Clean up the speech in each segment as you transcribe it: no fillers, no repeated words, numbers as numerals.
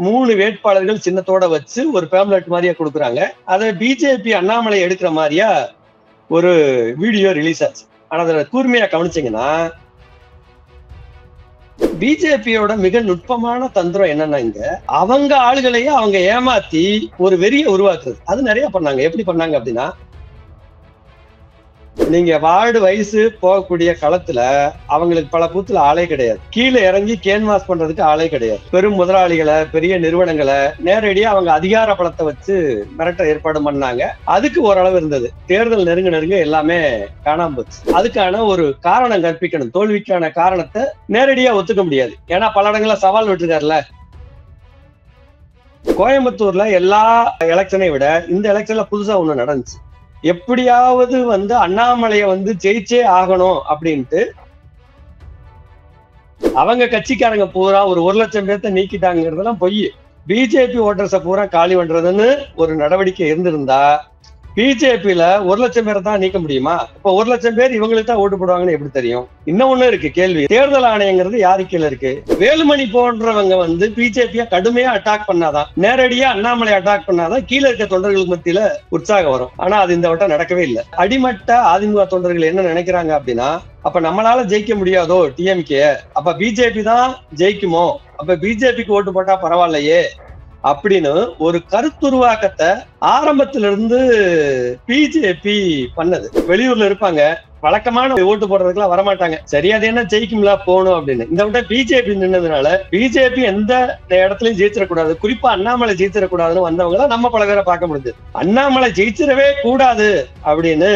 3 வேட்பாளர்கள் சின்னத்தோட வச்சு ஒரு பேம்லெட் மாதிரியா கொடுக்குறாங்க. அதை பிஜேபி அண்ணாமலை எடுக்கிற மாதிரியா ஒரு வீடியோ ரிலீஸ் ஆச்சு. ஆனா அதுல கூர்மையா கவனிச்சீங்கன்னா பிஜேபியோட மிக நுட்பமான தந்திரம் என்னன்னா, இங்க அவங்க ஆளுகளையே அவங்க ஏமாத்தி ஒரு வெறியை உருவாக்குறது. அது நிறைய பண்ணாங்க. எப்படி பண்ணாங்க அப்படின்னா, நீங்க வார்டு வயசு போகக்கூடிய களத்துல அவங்களுக்கு பல பூத்துல ஆளே கிடையாது. கீழே இறங்கி கேன்வாஸ் பண்றதுக்கு ஆளே கிடையாது. பெரும் முதலாளிகளை, பெரிய நிறுவனங்களை நேரடியா அவங்க அதிகார பலத்தை வச்சு மிரட்ட ஏற்பாடு பண்ணாங்க. அதுக்கு ஓரளவு இருந்தது. தேர்தல் நெருங்க எல்லாமே காணாம போச்சு. அதுக்கான ஒரு காரணம் கற்பிக்கணும். தோல்விக்கான காரணத்தை நேரடியா ஒத்துக்க முடியாது. ஏன்னா பல இடங்கள்ல சவால் விட்டுருக்காருல. கோயம்புத்தூர்ல எல்லா எலெக்ஷனை விட இந்த எலெக்ஷன்ல புதுசா ஒண்ணு நடந்துச்சு. எப்படியாவது அண்ணாமலையை ஜெயிச்சே ஆகணும் அப்படின்ட்டு அவங்க கட்சிக்காரங்க பூரா ஒரு 1 லட்சம் பேர்த்த நீக்கிட்டாங்கிறதெல்லாம் பொய். பிஜேபி ஓட்டர்ஸை பூரா காலி பண்றதுன்னு ஒரு நடவடிக்கை இருந்திருந்தா பிஜேபியில 1 லட்சம் பேரை தான் நீக்க முடியுமா? இப்ப 1 லட்சம் பேர் இவங்களுக்கு தான் ஓட்டு போடுவாங்கன்னு எப்படி தெரியும்? இன்னொன்னு இருக்கு கேள்வி. தேர்தல் ஆணையங்கிறது யாரு கீழே இருக்கு? வேலுமணி போன்றவங்க பிஜேபியா கடுமையா அட்டாக் பண்ணாதான், நேரடியா அண்ணாமலை அட்டாக் பண்ணாதான் கீழே இருக்க தொண்டர்களுக்கு மத்தியில உற்சாகம் வரும். ஆனா அது இந்த வட்டம் நடக்கவே இல்லை. அடிமட்ட அதிமுக தொண்டர்கள் என்ன நினைக்கிறாங்க அப்படின்னா, அப்ப நம்மளால ஜெயிக்க முடியாதோ டிஎம்கே, அப்ப பிஜேபி தான் ஜெயிக்குமோ, அப்ப பிஜேபிக்கு ஓட்டு போட்டா பரவாயில்லையே அப்படின்னு ஒரு கருத்துருவாக்கத்தை ஆரம்பத்திலிருந்து பிஜேபி பண்ணது. வெளியூர்ல இருப்பாங்க, வழக்கமான ஓட்டு போடுறதுக்குலாம் வரமாட்டாங்க. சரி அது என்ன ஜெயிக்கும்ல போகணும் அப்படின்னு. இந்த விட பிஜேபி நின்னதுனால பிஜேபி எந்த இடத்துலயும் ஜெயிச்சிடக்கூடாது, குறிப்பா அண்ணாமலை ஜெயிச்சிடக்கூடாதுன்னு வந்தவங்க நம்ம பல பேரை பார்க்க முடிஞ்சது. அண்ணாமலை ஜெயிச்சிடவே கூடாது அப்படின்னு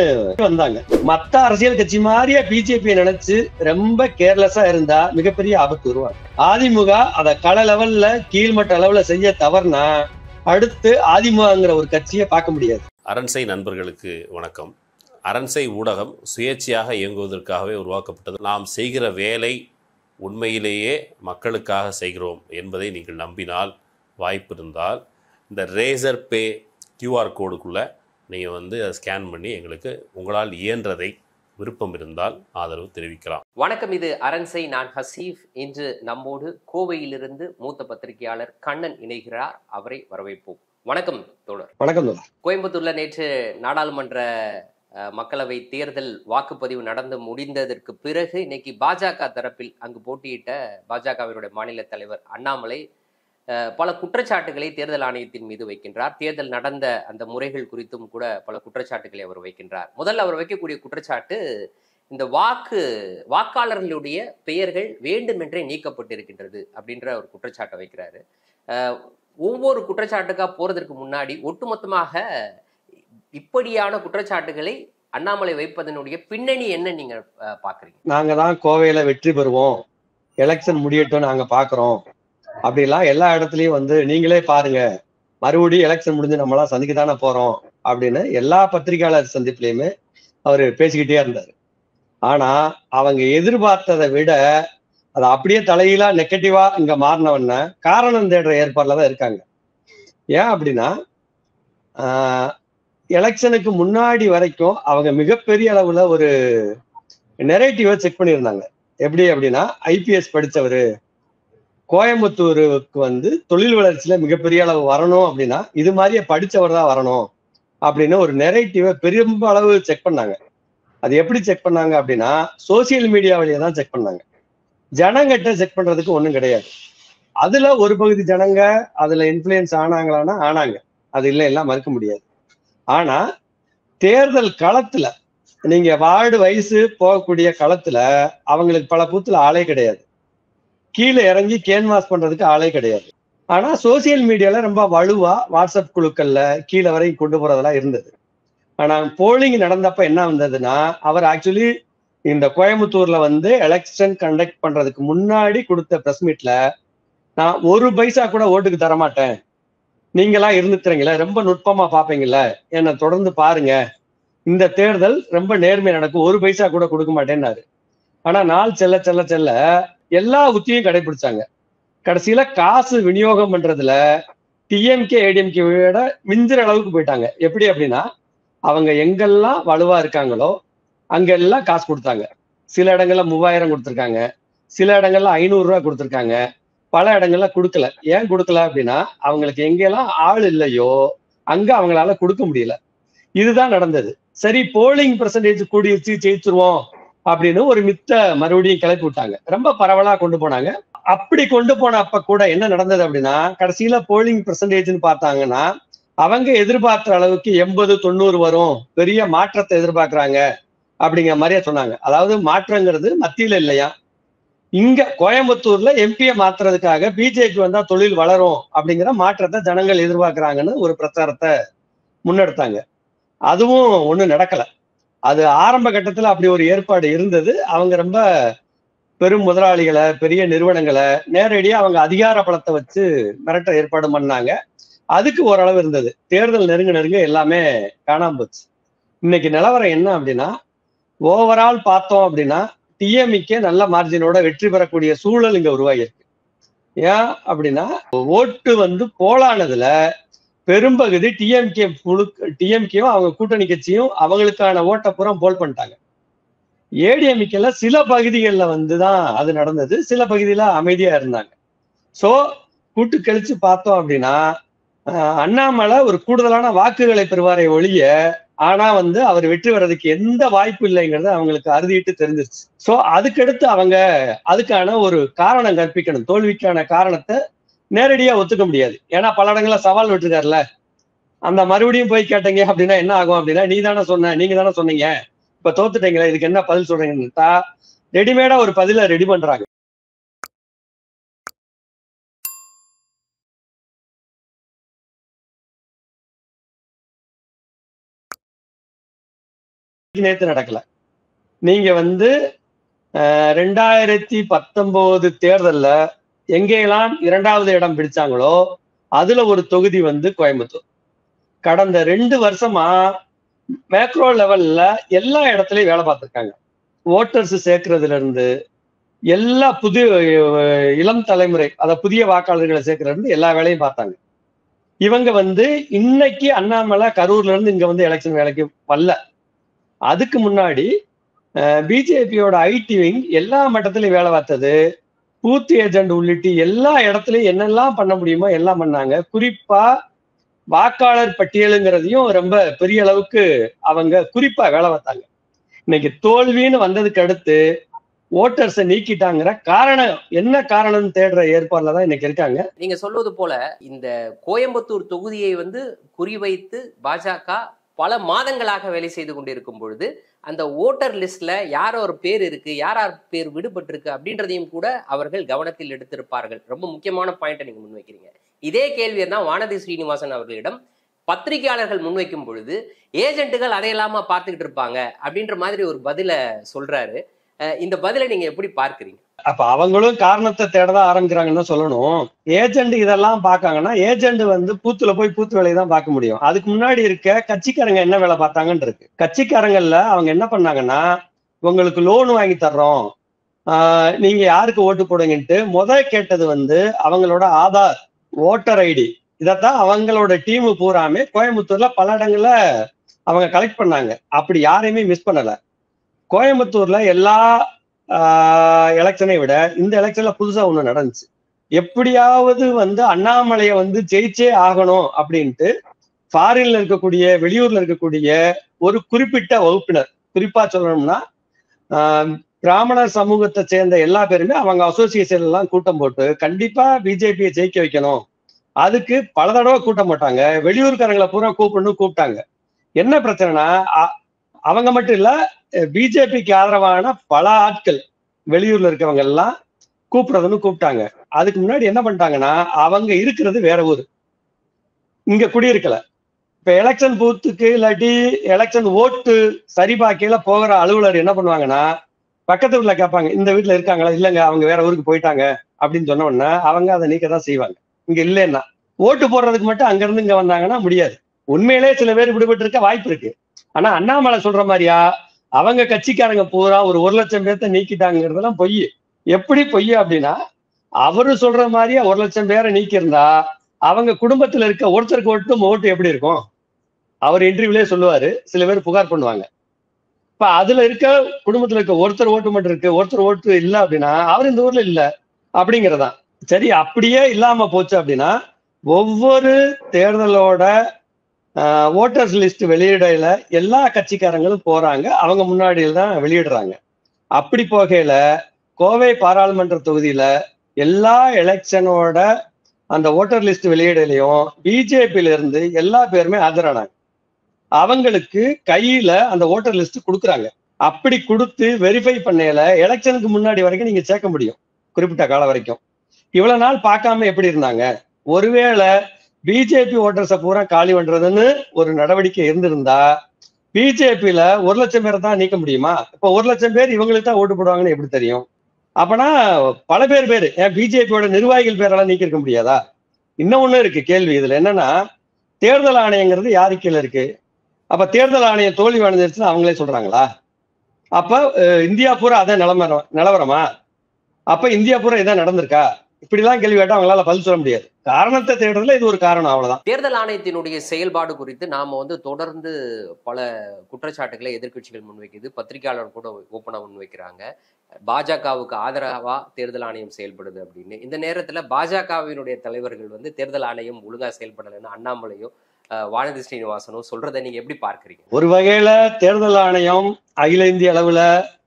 வந்தாங்க. மத்த அரசியல் கட்சி மாதிரியே பிஜேபி நினைச்சு ரொம்ப கேர்லெஸ்ஸா இருந்தா மிகப்பெரிய ஆபத்து உருவாங்க. அதிமுக அத கள லெவல்ல கீழ்மட்ட அளவுல செய்ய தவறுனா அடுத்து அதிமுகங்கிற ஒரு கட்சியை பார்க்க முடியாது. அரண்சை நண்பர்களுக்கு வணக்கம். அரண்சை ஊடகம் சுயேட்சையாக இயங்குவதற்காகவே உருவாக்கப்பட்டது. நாம் செய்கிற வேலை உண்மையிலேயே மக்களுக்காக செய்கிறோம் என்பதை நீங்கள் நம்பினால், வாய்ப்பு இருந்தால் இந்த ரேசர் பே கியூஆர் கோடுக்குள்ளே நீங்கள் அதை ஸ்கேன் பண்ணி எங்களுக்கு உங்களால் இயன்றதை விருப்பம் இருந்தால் ஆதரவு தெரிவிக்கலாம். வணக்கம், இது அரண்சை. நான் ஹசீஃப். இன்று நம்மோடு கோவையிலிருந்து மூத்த பத்திரிகையாளர் கண்ணன் இணைகிறார். அவரை வரவேற்போம். வணக்கம் தோழர். வணக்கம். கோயம்புத்தூர்ல நேற்று நாடாளுமன்ற மக்களவை தேர்தல் வாக்குப்பதிவு நடந்து முடிந்ததற்கு பிறகு இன்னைக்கு பாஜக தரப்பில் அங்கு போட்டியிட்ட பாஜகவினுடைய மாநில தலைவர் அண்ணாமலை பல குற்றச்சாட்டுகளை தேர்தல் ஆணையத்தின் மீது வைக்கின்றார். தேர்தல் நடந்த அந்த முறைகள் குறித்தும் கூட பல குற்றச்சாட்டுகளை அவர் வைக்கின்றார். முதல்ல அவர் வைக்கக்கூடிய குற்றச்சாட்டு, இந்த வாக்காளர்களுடைய பெயர்கள் வேண்டுமென்றே நீக்கப்பட்டிருக்கின்றது அப்படின்ற ஒரு குற்றச்சாட்டை வைக்கிறாரு. ஒவ்வொரு குற்றச்சாட்டுக்கா போறதற்கு முன்னாடி ஒட்டுமொத்தமாக இப்படியான குற்றச்சாட்டுகளை அண்ணாமலை வைப்பதனுடைய பின்னணி என்ன நீங்க பாக்குறீங்க? நாங்க தான் கோவையில வெற்றி பெறுவோம், எலெக்ஷன் முடியட்டும் நாங்க பாக்குறோம் அப்படிலாம் எல்லா இடத்துலயும் நீங்களே பாருங்க, மறுபடியும் எலெக்ஷன் முடிஞ்சு நம்மளாம் சந்திக்கத்தானே போறோம் அப்படின்னு எல்லா பத்திரிகையாளர் சந்திப்புலயுமே அவரு பேசிக்கிட்டே இருந்தாரு. ஆனா அவங்க எதிர்பார்த்ததை விட அதை அப்படியே தலையிலா நெகட்டிவா இங்க மாறினவன காரணம் தேடுற ஏற்பாடுல தான் இருக்காங்க. ஏன் அப்படின்னா, எலெக்ஷனுக்கு முன்னாடி வரைக்கும் அவங்க மிகப்பெரிய அளவுல ஒரு நெரேட்டிவா செக் பண்ணியிருந்தாங்க. எப்படி அப்படின்னா, ஐபிஎஸ் படிச்சவரு கோயம்புத்தூருக்கு தொழில் வளர்ச்சியில மிகப்பெரிய அளவு வரணும் அப்படின்னா இது மாதிரியே படிச்சவர் தான் வரணும் அப்படின்னு ஒரு நெரேட்டிவை பெரும்பளவு செக் பண்ணாங்க. அது எப்படி செக் பண்ணாங்க அப்படின்னா, சோசியல் மீடியா வழியா தான் செக் பண்ணாங்க. ஜனங்கிட்ட செக் பண்றதுக்கு ஒண்ணும் கிடையாது. அதுல ஒரு பகுதி ஜனங்க அதுல இன்ஃபுளுயன்ஸ் ஆனாங்களான்னா ஆனாங்க, அது இல்லை எல்லாம் மறுக்க முடியாது. ஆனா தேர்தல் களத்துல நீங்க வார்டு வயசு போகக்கூடிய களத்துல அவங்களுக்கு பல பூத்துல ஆளே கிடையாது. கீழே இறங்கி கேன்வாஸ் பண்றதுக்கு ஆளே கிடையாது. ஆனா சோசியல் மீடியால ரொம்ப வலுவா வாட்ஸ்அப் குழுக்கள்ல கீழே வரைக்கும் கொண்டு போறதெல்லாம் இருந்தது. ஆனா போலிங் நடந்தப்ப என்ன வந்ததுன்னா, அவர் ஆக்சுவலி இந்த கோயம்புத்தூர்ல எலெக்ஷன் கண்டக்ட் பண்றதுக்கு முன்னாடி கொடுத்த பிரஸ் மீட்ல, நான் 1 பைசா கூட ஓட்டுக்கு தரமாட்டேன், நீங்களாம் இருந்துக்கிறீங்களா, ரொம்ப நுட்பமா பாப்பீங்கல்ல, என்னை தொடர்ந்து பாருங்க, இந்த தேர்தல் ரொம்ப நேர்மை நடக்கும், 1 பைசா கூட கொடுக்க மாட்டேன்னாரு. ஆனா நாள் செல்ல செல்ல செல்ல எல்லா உத்தியும் கடைபிடிச்சாங்க. கடைசியில காசு விநியோகம் பண்றதுல டிஎம்கே ஏடிஎம்கே விட மிஞ்சுற அளவுக்கு போயிட்டாங்க. எப்படி அப்படின்னா, அவங்க எங்கெல்லாம் வலுவா இருக்காங்களோ அங்கெல்லாம் காசு கொடுத்தாங்க. சில இடங்கள்ல 3000 கொடுத்துருக்காங்க, சில இடங்கள்ல 500 ரூபாய் கொடுத்துருக்காங்க, பல இடங்கள்ல கொடுக்கல. ஏன் கொடுக்கல அப்படின்னா, அவங்களுக்கு எங்கெல்லாம் ஆள் இல்லையோ அங்க அவங்களால கொடுக்க முடியல. இதுதான் நடந்தது. சரி, போலிங் பெர்சன்டேஜ் கூடிருச்சு, ஜெயிச்சிருவோம் அப்படின்னு ஒரு மித்த மறுபடியும் கிளப்பி விட்டாங்க. ரொம்ப பரவலா கொண்டு போனாங்க. அப்படி கொண்டு போன அப்ப கூட என்ன நடந்தது அப்படின்னா, கடைசியில போலிங் பெர்சன்டேஜ்னு பார்த்தாங்கன்னா, அவங்க எதிர்பார்த்த அளவுக்கு 80-90 வரும், பெரிய மாற்றத்தை எதிர்பார்க்கறாங்க அப்படிங்கிற மாதிரியே சொன்னாங்க. அதாவது மாற்றங்கிறது மத்தியில இல்லையா, இங்க கோயம்புத்தூர்ல எம்பியை மாத்துறதுக்காக பிஜேபி வந்தா தொழில் வளரும் அப்படிங்கிற மாற்றத்தை ஜனங்கள் எதிர்பார்க்கறாங்கன்னு ஒரு பிரச்சாரத்தை முன்னெடுத்தாங்க. அதுவும் ஒண்ணும் நடக்கல. அது ஆரம்ப கட்டத்துல அப்படி ஒரு ஏற்பாடு இருந்தது. அவங்க ரொம்ப பெரும் முதலாளிகளை, பெரிய நிறுவனங்களை நேரடியா அவங்க அதிகார பலத்தை வச்சு மிரட்ட ஏற்பாடு பண்ணாங்க. அதுக்கு ஓரளவு இருந்தது. தேர்தல் நெருங்க எல்லாமே காணாம போச்சு. இன்னைக்கு நிலவரம் என்ன அப்படின்னா, ஓவரால் பார்த்தோம் அப்படின்னா டிஎம்கே நல்ல மார்ஜினோட வெற்றி பெறக்கூடிய சூழல் இங்க உருவாகியிருக்கு. ஏன் அப்படின்னா, ஓட்டு போலானதுல பெரும்பகுதி டிஎம்கேவும் அவங்க கூட்டணி கட்சியும் அவங்களுக்கான ஓட்டை புறம் போல் பண்ணிட்டாங்க. ஏடிஎம்கேல சில பகுதிகளில் தான் அது நடந்தது, சில பகுதியில அமைதியா இருந்தாங்க. சோ கூட்டு கழிச்சு பார்த்தோம் அப்படின்னா, அண்ணாமலை ஒரு கூடுதலான வாக்குகளை பெறுவாரை ஒழிய, ஆனா அவர் வெற்றி பெறதுக்கு எந்த வாய்ப்பு இல்லைங்கிறது அவங்களுக்கு அறுதிட்டு தெரிஞ்சிருச்சு. சோ அதுக்கடுத்து அவங்க அதுக்கான ஒரு காரணம் கற்பிக்கணும். தோல்விக்கான காரணத்தை நேரடியா ஒத்துக்க முடியாது. ஏன்னா பல இடங்கள்ல சவால் விட்டுருக்காருல. அந்த மறுபடியும் போய் கேட்டீங்க அப்படின்னா என்ன ஆகும் அப்படின்னா, நீங்க தானே சொன்னீங்க, இப்ப தோத்துட்டீங்களா, இதுக்கு என்ன பதில் சொல்றீங்கன்னு ரெடிமேடா ஒரு பதில ரெடி பண்றாங்க. நேத்து நடக்கல. நீங்க 2019 தேர்தல்ல எங்கெல்லாம் 2வது இடம் பிடிச்சாங்களோ அதுல ஒரு தொகுதி கோயம்புத்தூர். கடந்த 2 வருஷமா மேக்ரோ லெவல்ல எல்லா இடத்துலயும் வேலை பார்த்திருக்காங்க. ஓட்டர்ஸ் சேர்க்கறதுல இருந்து எல்லா புது இளம் தலைமுறை, அத புதிய வாக்காளர்களை சேர்க்கறதுல இருந்து எல்லா வேலையும் பார்த்தாங்க. இவங்க இன்னைக்கு அண்ணாமலை கரூர்ல இருந்து இங்க எலெக்ஷன் வேலைக்கு வரல. அதுக்கு முன்னாடி பிஜேபியோட ஐடி விங் எல்லா மட்டத்திலையும் வேலை பார்த்தது. பூத் ஏஜென்ட் உள்ளிட்டு எல்லா இடத்துலயும் என்னெல்லாம் பண்ண முடியுமோ எல்லாம் பண்ணாங்க. குறிப்பா வாக்காளர் பட்டியலுங்கிறதையும் ரொம்ப பெரிய அளவுக்கு அவங்க குறிப்பா வேலை பார்த்தாங்க. இன்னைக்கு தோல்வின்னு வந்ததுக்கு அடுத்து ஓட்டர்ஸை நீக்கிட்டாங்கிற காரணம் என்ன காரணம்னு தேடுற ஏற்பாடுல தான் இன்னைக்கு இருக்காங்க. நீங்க சொல்வது போல இந்த கோயம்புத்தூர் தொகுதியை குறிவைத்து பாஜக பல மாதங்களாக வேலை செய்து கொண்டிருக்கும் பொழுது அந்த ஓட்டர் லிஸ்ட்ல யார் ஒரு பேர் இருக்கு, யார் பேர் விடுபட்டு இருக்கு அப்படின்றதையும் கூட அவர்கள் கவனத்தில் எடுத்திருப்பார்கள். ரொம்ப முக்கியமான பாயிண்ட்டை நீங்க முன்வைக்கிறீங்க. இதே கேள்வியை தான் வானதி ஸ்ரீனிவாசன் அவர்களிடம் பத்திரிகையாளர்கள் முன்வைக்கும் பொழுது ஏஜென்ட்டுகள் அதையெல்லாமா பார்த்துக்கிட்டு இருப்பாங்க அப்படின்ற மாதிரி ஒரு பதில சொல்றாரு. இந்த பதிலை நீங்க எப்படி பார்க்கிறீங்க? அப்ப அவங்களும் காரணத்தை தேடதான் ஆரம்பிக்கிறாங்கன்னு சொல்லணும். ஏஜென்ட் இதெல்லாம் பார்க்காங்கன்னா ஏஜென்ட் பூத்துல போய் பூத்து வேலையை தான் பார்க்க முடியும். அதுக்கு முன்னாடி இருக்க கட்சிக்காரங்க என்ன வேலை பார்த்தாங்கன்னு இருக்கு. கட்சிக்காரங்கள்ல அவங்க என்ன பண்ணாங்கன்னா, உங்களுக்கு லோன் வாங்கி தர்றோம், நீங்க யாருக்கு ஓட்டு போடுங்கன்ட்டு கேட்டது அவங்களோட ஆதார், ஓட்டர் ஐடி. இதத்தான் அவங்களோட டீம் பூராமே கோயம்புத்தூர்ல பல இடங்கள்ல அவங்க கலெக்ட் பண்ணாங்க. அப்படி யாரையுமே மிஸ் பண்ணல. கோயம்புத்தூர்ல எல்லா எலெக்ஷனை விட இந்த எலெக்ஷன்ல புதுசா ஒண்ணு நடந்துச்சு. எப்படியாவது அண்ணாமலையை ஜெயிச்சே ஆகணும் அப்படின்ட்டு ஃபாரின்ல இருக்கக்கூடிய, வெளியூர்ல இருக்கக்கூடிய ஒரு குறிப்பிட்ட வகுப்பினர், குறிப்பா சொல்லணும்னா பிராமணர் சமூகத்தை சேர்ந்த எல்லா பேருமே அவங்க அசோசியேஷன் எல்லாம் கூட்டம் போட்டு கண்டிப்பா பிஜேபியை ஜெயிக்க வைக்கணும். அதுக்கு பல தடவை கூட்டம் போட்டாங்க. வெளியூர்காரங்களை பூரா கூப்பிட்டாங்க. என்ன பிரச்சனைனா, அவங்க மட்டும் இல்ல, பிஜேபிக்கு ஆதரவான பல ஆட்கள் வெளியூர்ல இருக்கவங்க எல்லாம் கூப்பிட்டாங்க. அதுக்கு முன்னாடி என்ன பண்ணிட்டாங்கன்னா, அவங்க இருக்கிறது வேற ஊரு, இங்க குடியிருக்கல. இப்ப எலெக்ஷன் பூத்துக்கு இல்லாட்டி எலெக்ஷன் ஓட்டு சரிபார்க்கையில போகிற அலுவலர் என்ன பண்ணுவாங்கன்னா, பக்கத்து வீட்டுல கேட்பாங்க, இந்த வீட்டுல இருக்காங்களா, இல்லைங்க அவங்க வேற ஊருக்கு போயிட்டாங்க அப்படின்னு சொன்ன உடனே அவங்க அதை நீக்கதான் செய்வாங்க. இங்க இல்லைன்னா ஓட்டு போடுறதுக்கு மட்டும் அங்க இருந்து இங்க வந்தாங்கன்னா முடியாது. உண்மையிலே சில பேர் விடுபட்டு இருக்க வாய்ப்பு இருக்கு. ஆனா அண்ணாமலை சொல்ற மாதிரியா அவங்க கட்சிக்காரங்க பூரா ஒரு 1,00,000 பேர்த்த நீக்கிட்டாங்கிறதெல்லாம் பொய். எப்படி பொய் அப்படின்னா, அவரு சொல்ற மாதிரியா 1,00,000 பேரை நீக்கியிருந்தா அவங்க குடும்பத்துல இருக்க ஒருத்தருக்கு ஓட்டு எப்படி இருக்கும்? அவர் இன்டர்வியூலே சொல்லுவாரு, சில பேர் புகார் பண்ணுவாங்க. இப்ப அதுல இருக்க குடும்பத்துல இருக்க ஒருத்தர் ஓட்டு மட்டும் இருக்கு, ஒருத்தர் ஓட்டு இல்லை அப்படின்னா அவர் இந்த ஊர்ல இல்ல அப்படிங்கிறதான். சரி, அப்படியே இல்லாம போச்சு அப்படின்னா ஒவ்வொரு தேர்தலோட ஓட்டர்ஸ் லிஸ்ட் வெளியிடையில எல்லா கட்சிக்காரங்களும் போறாங்க, அவங்க முன்னாடியில் தான் வெளியிடுறாங்க. அப்படி போகையில கோவை பாராளுமன்ற தொகுதியில எல்லா எலெக்ஷனோட அந்த ஓட்டர் லிஸ்ட் வெளியிடலையும் பிஜேபியில இருந்து எல்லா பேருமே ஆஜரானாங்க. அவங்களுக்கு கையில அந்த ஓட்டர் லிஸ்ட் கொடுக்குறாங்க. அப்படி கொடுத்து வெரிஃபை பண்ணையில எலெக்ஷனுக்கு முன்னாடி வரைக்கும் நீங்க சேர்க்க முடியும், குறிப்பிட்ட காலம் வரைக்கும். இவ்வளவு நாள் பார்க்காம எப்படி இருந்தாங்க? ஒருவேளை பிஜேபி ஓட்டர்ஸை பூரா காலி பண்றதுன்னு ஒரு நடவடிக்கை இருந்திருந்தா பிஜேபியில 1,00,000 பேரை தான் நீக்க முடியுமா? இப்ப 1,00,000 பேர் இவங்களுக்கு தான் ஓட்டு போடுவாங்கன்னு எப்படி தெரியும்? அப்பனா பல பேர் ஏன் பிஜேபியோட நிர்வாகிகள் பேரெல்லாம் நீக்கிருக்க முடியாதா? இன்னும் ஒண்ணு இருக்கு கேள்வி இதுல. என்னன்னா, தேர்தல் ஆணையங்கிறது யாரு கீழே இருக்கு? அப்ப தேர்தல் ஆணையம் தோல்வி அடைஞ்சிருச்சுன்னு அவங்களே சொல்றாங்களா? அப்ப இந்தியா பூரா அதான் நிலவரமா? அப்ப இந்தியா பூரா இதான் நடந்திருக்கா? இப்படிலாம் கேள்வி கேட்டா அவங்களால பதில் சொல்ல முடியாது. காரணத்தை தேடுறதுல இது ஒரு காரணம், அவ்வளவுதான். தேர்தல் ஆணையத்தினுடைய செயல்பாடு குறித்து நாம தொடர்ந்து பல குற்றச்சாட்டுகளை எதிர்க்கட்சிகள் முன்வைக்குது, பத்திரிகையாளர் கூட ஓப்பனா முன்வைக்கிறாங்க. பாஜகவுக்கு ஆதரவா தேர்தல் ஆணையம் செயல்படுது அப்படின்னு. இந்த நேரத்துல பாஜகவினுடைய தலைவர்கள் தேர்தல் ஆணையம் ஒழுங்கா செயல்படலைன்னு அண்ணாமலையும் வானதி ஸ்ரீனிவாசனும் சொல்றதை நீங்க எப்படி பார்க்கறீங்க? ஒரு வகையில தேர்தல் ஆணையம் அகில இந்திய அளவுல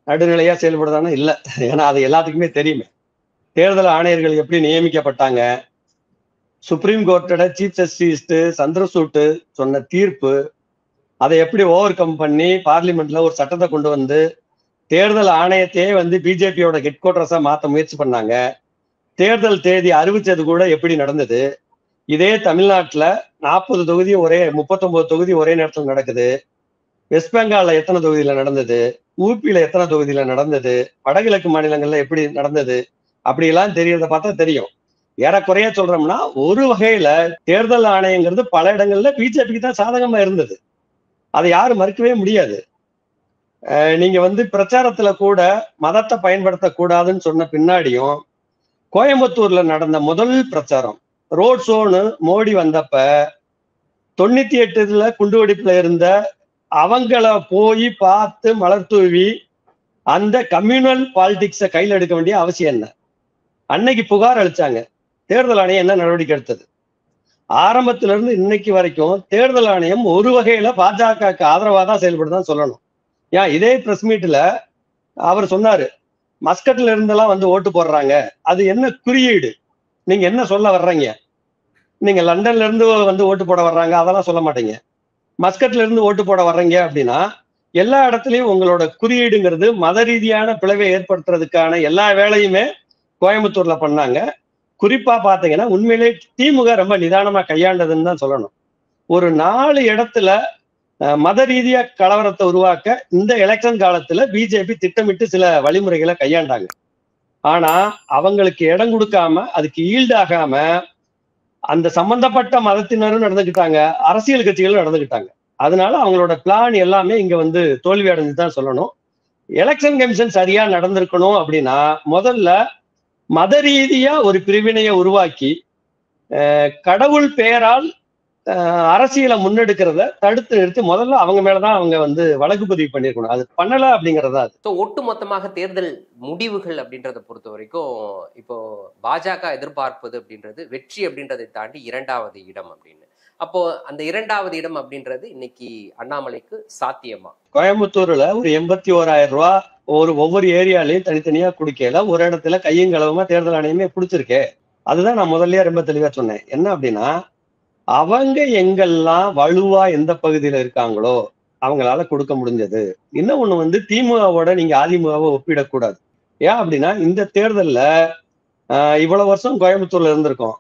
நடுநிலையா செயல்படுதானே? இல்ல. ஏன்னா அது எல்லாத்துக்குமே தெரியுமே. தேர்தல் ஆணையர்கள் எப்படி நியமிக்கப்பட்டாங்க, சுப்ரீம் கோர்ட்டோட சீஃப் ஜஸ்டிஸ் சந்திரசூட் சொன்ன தீர்ப்பு, அதை எப்படி ஓவர் கம் பண்ணி பார்லிமெண்ட்ல ஒரு சட்டத்தை கொண்டு வந்து தேர்தல் ஆணையத்தையே பிஜேபியோட ஹெட் குவார்டர்ஸா மாத்த முயற்சி பண்ணாங்க. தேர்தல் தேதி அறிவிச்சது கூட எப்படி நடந்தது? இதே தமிழ்நாட்டுல 40 தொகுதி 39 தொகுதி ஒரே நேரத்தில் நடக்குது. வெஸ்ட் பெங்கால்ல எத்தனை தொகுதியில நடந்தது? ஊபியில எத்தனை தொகுதியில நடந்தது? வடகிழக்கு மாநிலங்கள்ல எப்படி நடந்தது? அப்படி எல்லாம் தெரியறத பார்த்தா தெரியும். ஏறக்குறைய சொல்றோம்னா ஒரு வகையில தேர்தல் ஆணையங்கிறது பல இடங்கள்ல பிஜேபிக்கு தான் சாதகமா இருந்தது. அதை யாரும் மறுக்கவே முடியாது. நீங்க பிரச்சாரத்துல கூட மதத்தை பயன்படுத்தக்கூடாதுன்னு சொன்ன பின்னாடியும் கோயம்புத்தூர்ல நடந்த முதல் பிரச்சாரம் ரோட் ஷோன்னு மோடி வந்தப்ப 98 குண்டுவெடிப்புல இருந்த அவங்கள போய் பார்த்து மலர் தூவி அந்த கம்யூனல் பாலிடிக்ஸை கையில் எடுக்க வேண்டிய அவசியம் என்ன? அன்னைக்கு புகார் அளிச்சாங்க. தேர்தல் ஆணையம் என்ன நடவடிக்கை எடுத்தது? ஆரம்பத்தில இருந்து இன்னைக்கு வரைக்கும் தேர்தல் ஆணையம் ஒரு வகையில பாஜகவுக்கு ஆதரவா தான் செயல்படுதான் சொல்லணும். ஏன் இதே பிரஸ் மீட்ல அவர் சொன்னாரு, மஸ்கட்ல இருந்தெல்லாம் ஓட்டு போடுறாங்க, அது என்ன குறியீடு? நீங்க என்ன சொல்ல வர்றீங்க? நீங்க லண்டன்ல இருந்து ஓட்டு போட வர்றாங்க, அதெல்லாம் சொல்ல மாட்டீங்க. மஸ்கட்ல இருந்து ஓட்டு போட வர்றீங்க அப்படின்னா எல்லா இடத்துலயும் உங்களோட குறியீடுங்கிறது மத ரீதியான பிளவை ஏற்படுத்துறதுக்கான எல்லா வேலையுமே கோயம்புத்தூர்ல பண்ணாங்க. குறிப்பா பாத்தீங்கன்னா உண்மையிலே திமுக ரொம்ப நிதானமா கையாண்டதுன்னு தான் சொல்லணும். ஒரு 4 இடத்துல மத ரீதியா கலவரத்தை உருவாக்க இந்த எலெக்ஷன் காலத்துல பிஜேபி திட்டமிட்டு சில வழிமுறைகளை கையாண்டாங்க. ஆனா அவங்களுக்கு இடம் கொடுக்காம, அதுக்கு ஈல்டாகாம அந்த சம்பந்தப்பட்ட மதத்தினரும் நடந்துக்கிட்டாங்க, அரசியல் கட்சிகளும் நடந்துக்கிட்டாங்க. அதனால அவங்களோட பிளான் எல்லாமே இங்க தோல்வி அடைஞ்சுதான் சொல்லணும். எலெக்ஷன் கமிஷன் சரியா நடந்திருக்கணும் அப்படின்னா முதல்ல மத ரீதியா ஒரு பிரிவினையை உருவாக்கி கடவுள் பெயரால் அரசியலை முன்னெடுக்கிறத தடுத்து நிறுத்தி முதல்ல அவங்க மேலதான் அவங்க வழக்கு பதிவு பண்ணிருக்கணும். அது பண்ணல அப்படிங்கறதா. அது ஒட்டு மொத்தமாக தேர்தல் முடிவுகள் அப்படின்றத பொறுத்த வரைக்கும் இப்போ பாஜக எதிர்பார்ப்பது அப்படின்றது வெற்றி அப்படின்றதை தாண்டி 2வது இடம் அப்படின்னு. அப்போ அந்த 2வது இடம் அப்படின்றது இன்னைக்கு அண்ணாமலைக்கு சாத்தியமா? கோயம்புத்தூர்ல ஒரு 81,000 ரூபாய் ஒவ்வொரு ஏரியாலையும் தனித்தனியா குடிக்கல, ஒரு இடத்துல கையும் களவுமா தேர்தல் ஆணையமே குடிச்சிருக்கே. அதுதான் நான் முதல்லயே ரொம்ப தெளிவா சொன்னேன். என்ன அப்படின்னா, அவங்க எங்கெல்லாம் வலுவா எந்த பகுதியில இருக்காங்களோ அவங்களால கொடுக்க முடிஞ்சது. இன்னும் ஒண்ணு திமுகவோட நீங்க அதிமுகவை ஒப்பிடக்கூடாது. ஏன் அப்படின்னா இந்த தேர்தல்ல இவ்வளவு வருஷம் கோயம்புத்தூர்ல இருந்திருக்கோம்.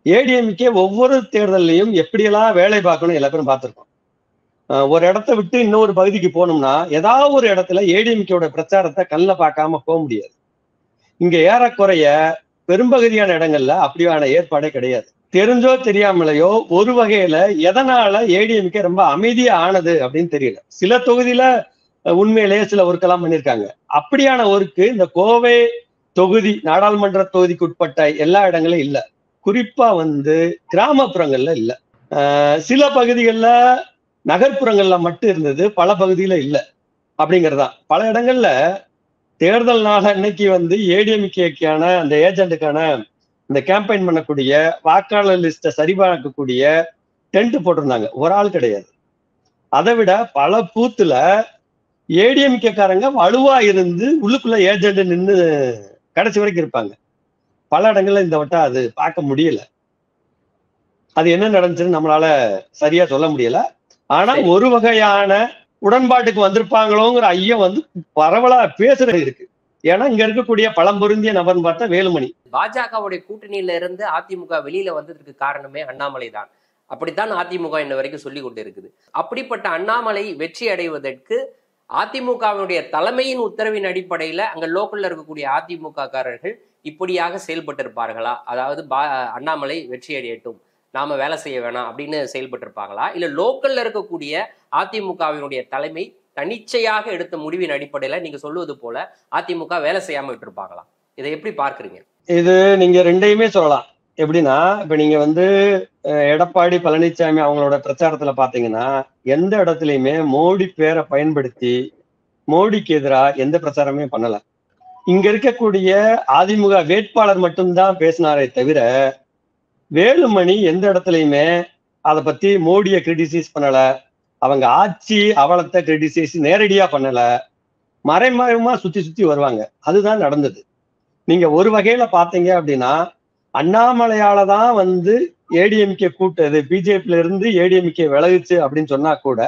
ஏடிஎம்கே ஒவ்வொரு தேர்தலையும் எப்படியெல்லாம் வேலை பார்க்கணும் எல்லா பேரும் பார்த்திருக்கோம். ஒரு இடத்த விட்டு இன்னொரு பகுதிக்கு போகணும்னா ஏதாவது ஒரு இடத்துல ஏடிஎம்கேவோட பிரச்சாரத்தை கண்ணில் பார்க்காம போக முடியாது. இங்க ஏறக்குறைய பெரும்பகுதியான இடங்கள்ல அப்படியான ஏற்பாடே கிடையாது. தெரிஞ்சோ தெரியாமலையோ ஒரு வகையில எதனால ஏடிஎம்கே ரொம்ப அமைதியா ஆனது அப்படின்னு தெரியல. சில தொகுதியில உண்மையிலேயே சில ஒர்க்கெல்லாம் பண்ணியிருக்காங்க. அப்படியான ஒர்க்கு இந்த கோவை தொகுதி நாடாளுமன்ற தொகுதிக்கு உட்பட்ட எல்லா இடங்களும் இல்ல. குறிப்பா கிராமப்புறங்கள்ல இல்ல. சில பகுதிகளில் நகர்ப்புறங்கள்ல மட்டும் இருந்தது, பல பகுதியில இல்ல அப்படிங்கறதுதான். பல இடங்கள்ல தேர்தல் நாள் அன்னைக்கு ஏடிஎம்கேக்கான அந்த ஏஜென்ட்டுக்கான இந்த கேம்பெயின் பண்ணக்கூடிய வாக்காளர் லிஸ்ட்டை சரிபார்க்கக்கூடிய டென்ட் போட்டிருந்தாங்க. ஒரு ஆள் கிடையாது. அதை விட பல பூத்துல ஏடிஎம்கே காரங்க வலுவா இருந்து உள்ளுக்குள்ள ஏஜென்ட் நின்று கடைசி வரைக்கும் இருப்பாங்க. பல இடங்கள்ல இந்த வட்டம் அது பார்க்க முடியல. அது என்ன நடந்துச்சுன்னு நம்மளால சரியா சொல்ல முடியல. ஆனா ஒரு வகையான உடன்பாட்டுக்கு வந்திருப்பாங்களோங்கிற ஐயம் வந்து பரவலா பேசுறது இருக்கு. ஏன்னா இங்க இருக்கக்கூடிய பழம் பொருந்திய நபர்னு பார்த்தா வேலுமணி. பாஜகவுடைய கூட்டணியில இருந்து அதிமுக வெளியில வந்ததுக்கு காரணமே அண்ணாமலை தான். அப்படித்தான் அதிமுக இன்ன வரைக்கும் சொல்லி கொண்டு இருக்குது. அப்படிப்பட்ட அண்ணாமலை வெற்றி அடைவதற்கு அதிமுகவினுடைய தலைமையின் உத்தரவின் அடிப்படையில அங்க லோக்கல்ல இருக்கக்கூடிய அதிமுக காரர்கள் இப்படியாக செயல்பட்டு இருப்பார்களா? அதாவது அண்ணாமலை வெற்றி அடையட்டும், நாம வேலை செய்ய வேணாம் அப்படின்னு செயல்பட்டு இருப்பாங்களா? இல்ல லோக்கல்ல இருக்கக்கூடிய அதிமுகவினுடைய தலைமை தனிச்சையாக எடுத்த முடிவின் அடிப்படையில நீங்க சொல்லுவது போல அதிமுக வேலை செய்யாம விட்டு இருப்பாங்களா? இதை எப்படி பார்க்கறீங்க? இது நீங்க ரெண்டையுமே சொல்லலாம். எப்படின்னா, இப்ப நீங்க வந்து எடப்பாடி பழனிசாமி அவங்களோட பிரச்சாரத்துல பாத்தீங்கன்னா எந்த இடத்துலயுமே மோடி பேரை பயன்படுத்தி மோடிக்கு எதிராக எந்த பிரச்சாரமே பண்ணல. இங்க இருக்கக்கூடிய அதிமுக வேட்பாளர் மட்டும்தான் பேசினாரே தவிர வேலுமணி எந்த இடத்துலயுமே அதை பத்தி மோடியை கிரிட்டிசைஸ் பண்ணல. அவங்க ஆட்சி அவலத்தை கிரிட்டிசைஸ் நேரடியா பண்ணல. மறைமுகமா சுத்தி சுத்தி வருவாங்க. அதுதான் நடந்தது. நீங்க ஒரு வகையில பாத்தீங்க அப்படின்னா அண்ணாமலையால தான் வந்து ஏடிஎம்கே கூட்டது, பிஜேபியில இருந்து ஏடிஎம்கே விலகுச்சு அப்படின்னு சொன்னா கூட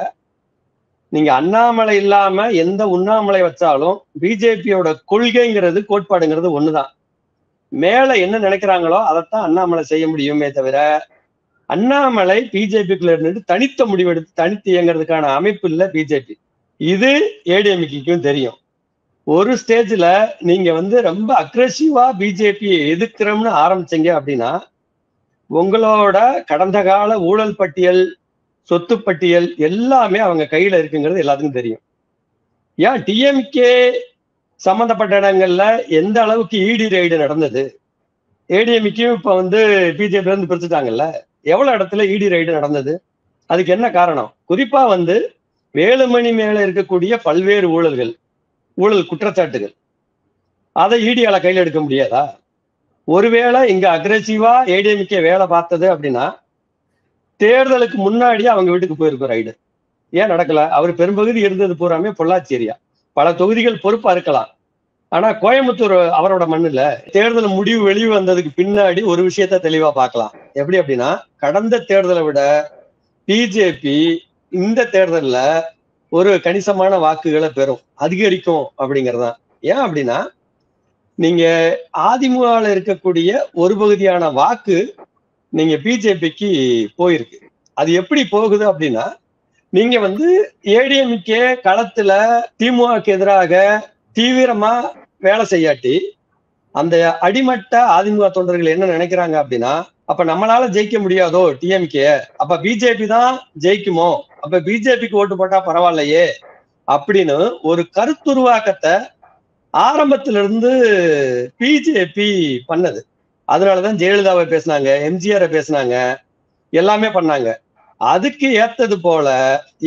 நீங்க அண்ணாமலை இல்லாம எந்த உண்ணாமலை வச்சாலும் பிஜேபியோட கொள்கைங்கிறது கோட்பாடுங்கிறது ஒண்ணுதான். மேல என்ன நினைக்கிறாங்களோ அதைத்தான் அண்ணாமலை செய்ய முடியுமே தவிர அண்ணாமலை பிஜேபிக்குள்ள இருந்துட்டு தனித்த முடிவெடுத்து தனித்து இயங்குறதுக்கான அமைப்பு இல்லை பிஜேபி. இது ஏடிஎம்கேக்கும் தெரியும். ஒரு ஸ்டேஜ்ல நீங்க வந்து ரொம்ப அக்ரெசிவா பிஜேபியை எதிர்க்கிறோம்னு ஆரம்பிச்சீங்க அப்படின்னா உங்களோட கடந்த கால ஊழல் பட்டியல், சொத்து பட்டியல் எல்லாமே அவங்க கையில இருக்குங்கிறது எல்லாத்துக்கும் தெரியும். ஏன் டிஎம்கே சம்பந்தப்பட்ட இடங்கள்ல எந்த அளவுக்கு இடி ரைடு நடந்தது, ஏடிஎம்கேயும் இப்ப வந்து பிஜேபி இருந்து பிரிச்சுட்டாங்கல்ல, எவ்வளவு இடத்துல இடி ரைடு நடந்தது? அதுக்கு என்ன காரணம்? குறிப்பா வந்து வேலுமணி மேல இருக்கக்கூடிய பல்வேறு ஊழல் குற்றச்சாட்டுகள், அதை இடியால கையில் எடுக்க முடியாதா? ஒருவேளை இங்க அக்ரெசிவா ஏடிஎம்கே வேலை பார்த்தது அப்படின்னா தேர்தலுக்கு முன்னாடியே அவங்க வீட்டுக்கு போயிருக்கும் ரைடு. ஏன் நடக்கல? அவர் பெரும்பகுதி இருந்தது பூராமே பொள்ளாச்சி ஏரியா. பல தொகுதிகள் பொறுப்பா இருக்கலாம். ஆனா கோயம்புத்தூர் அவரோட மண்ணுல தேர்தல் முடிவு வெளியே வந்ததுக்கு பின்னாடி ஒரு விஷயத்த தெளிவா பார்க்கலாம். எப்படி அப்படின்னா, கடந்த தேர்தலை விட பிஜேபி இந்த தேர்தல்ல ஒரு கணிசமான வாக்குகளை பெறும், அதிகரிக்கும் அப்படிங்கறதுதான். ஏன் அப்படின்னா, நீங்க அதிமுகவில் இருக்கக்கூடிய ஒரு பகுதியான வாக்கு நீங்க பிஜேபிக்கு போயிருக்கு. அது எப்படி போகுது அப்படின்னா, நீங்க வந்து ஏடிஎம்கே களத்துல திமுகக்கு எதிராக தீவிரமா வேலை செய்யாட்டி அந்த அடிமட்ட அதிமுக தொண்டர்கள் என்ன நினைக்கிறாங்க அப்படின்னா, அப்ப நம்மளால ஜெயிக்க முடியாதோ டிஎம்கே, அப்ப பிஜேபி தான் ஜெயிக்குமோ, அப்ப பிஜேபிக்கு ஓட்டு போட்டா பரவாயில்லையே அப்படின்னு ஒரு கருத்துருவாக்கத்தை ஆரம்பத்துல இருந்து பிஜேபி பண்ணது. அதனாலதான் ஜெயலலிதாவை பேசினாங்க, எம்ஜிஆரை பேசினாங்க, எல்லாமே பண்ணாங்க. அதுக்கு ஏத்தது போல